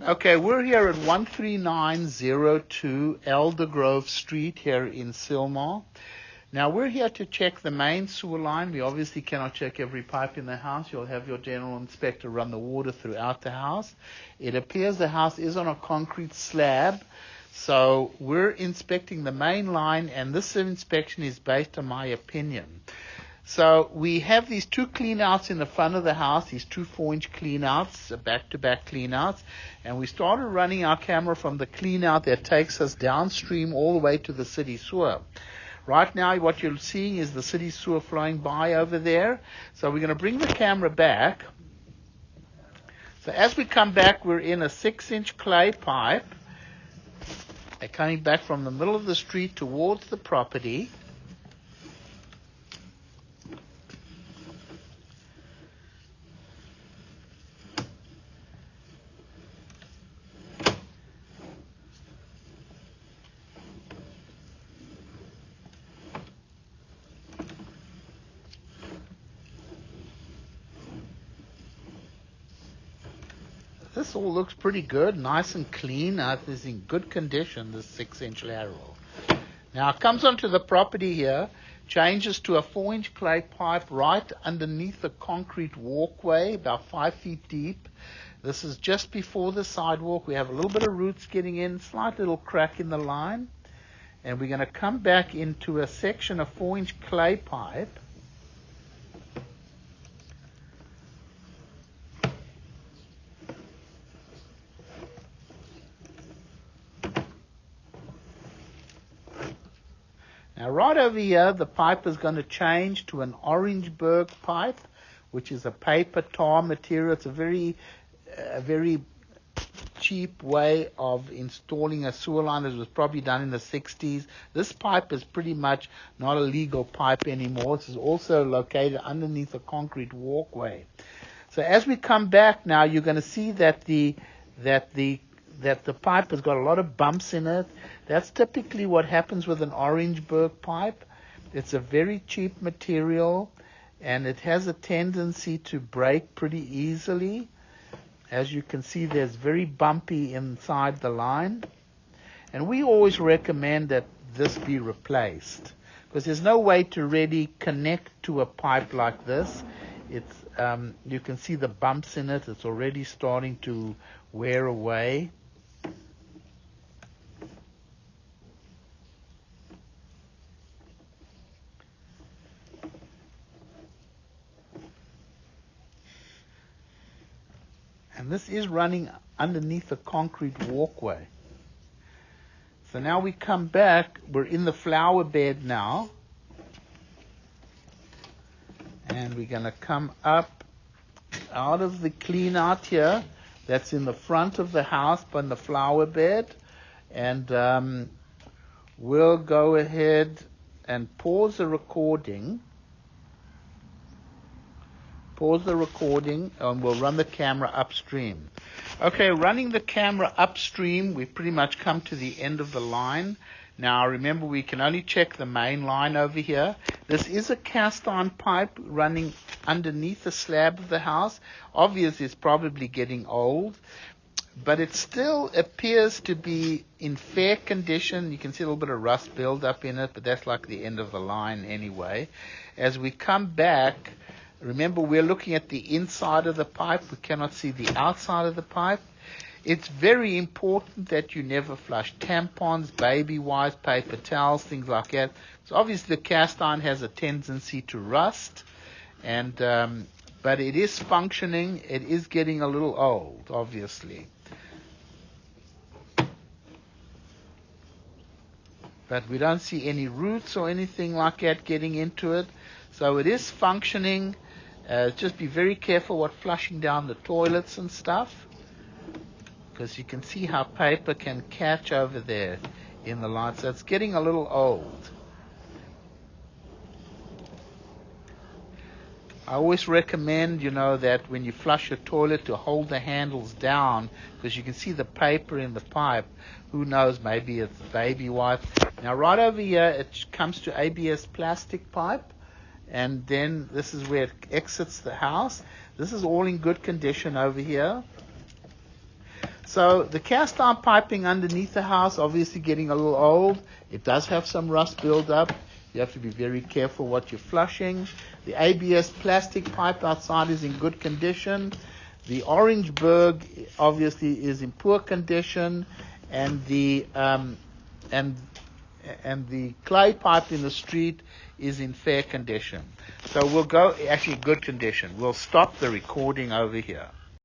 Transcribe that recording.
Okay, we're here at 13902 Aldergrove Street here in Sylmar. Now we're here to check the main sewer line. We obviously cannot check every pipe in the house. You'll have your general inspector run the water throughout the house. It appears the house is on a concrete slab, so we're inspecting the main line, and this inspection is based on my opinion. So we have these two cleanouts in the front of the house, these two 4-inch cleanouts, back-to-back cleanouts, and we started running our camera from the cleanout that takes us downstream all the way to the city sewer. Right now what you're seeing is the city sewer flowing by over there. So we're going to bring the camera back. So as we come back, we're in a 6-inch clay pipe coming back from the middle of the street towards the property. This all looks pretty good, nice and clean. It's in good condition, this 6-inch lateral. Now it comes onto the property here, changes to a 4-inch clay pipe right underneath the concrete walkway, about 5 feet deep. This is just before the sidewalk. We have a little bit of roots getting in, slight little crack in the line. And we're going to come back into a section of 4-inch clay pipe. Now right over here, the pipe is going to change to an Orangeburg pipe, which is a paper tar material. It's a very cheap way of installing a sewer line. It was probably done in the 60s. This pipe is pretty much not a legal pipe anymore. This is also located underneath a concrete walkway. So as we come back now, you're going to see that the pipe has got a lot of bumps in it. That's typically what happens with an Orangeburg pipe. It's a very cheap material, and it has a tendency to break pretty easily. As you can see, there's very bumpy inside the line. And we always recommend that this be replaced, because there's no way to really connect to a pipe like this. It's you can see the bumps in it. It's already starting to wear away. And this is running underneath a concrete walkway. So now we come back, we're in the flower bed now. And we're going to come up out of the clean out here that's in the front of the house by the flower bed. And we'll go ahead and pause the recording. Pause the recording, and we'll run the camera upstream. Okay, running the camera upstream, we've pretty much come to the end of the line. Now remember, we can only check the main line over here. This is a cast iron pipe running underneath the slab of the house. Obviously it's probably getting old, but it still appears to be in fair condition. You can see a little bit of rust build up in it, but that's like the end of the line anyway. As we come back, remember, we're looking at the inside of the pipe. We cannot see the outside of the pipe. It's very important that you never flush tampons, baby wipes, paper towels, things like that. So obviously the cast iron has a tendency to rust, and but it is functioning. It is getting a little old, obviously. But we don't see any roots or anything like that getting into it. So it is functioning. Just be very careful what flushing down the toilets and stuff, because you can see how paper can catch over there in the line. So it's getting a little old. I always recommend, that when you flush your toilet to hold the handles down, because you can see the paper in the pipe. Who knows, maybe it's baby wipe. Now right over here, it comes to ABS plastic pipe. And then this is where it exits the house. This is all in good condition over here. So the cast iron piping underneath the house, obviously getting a little old. It does have some rust buildup. You have to be very careful what you're flushing. The ABS plastic pipe outside is in good condition. The Orangeburg obviously is in poor condition, and the clay pipe in the street is in fair condition. So we'll go, actually good condition. We'll stop the recording over here.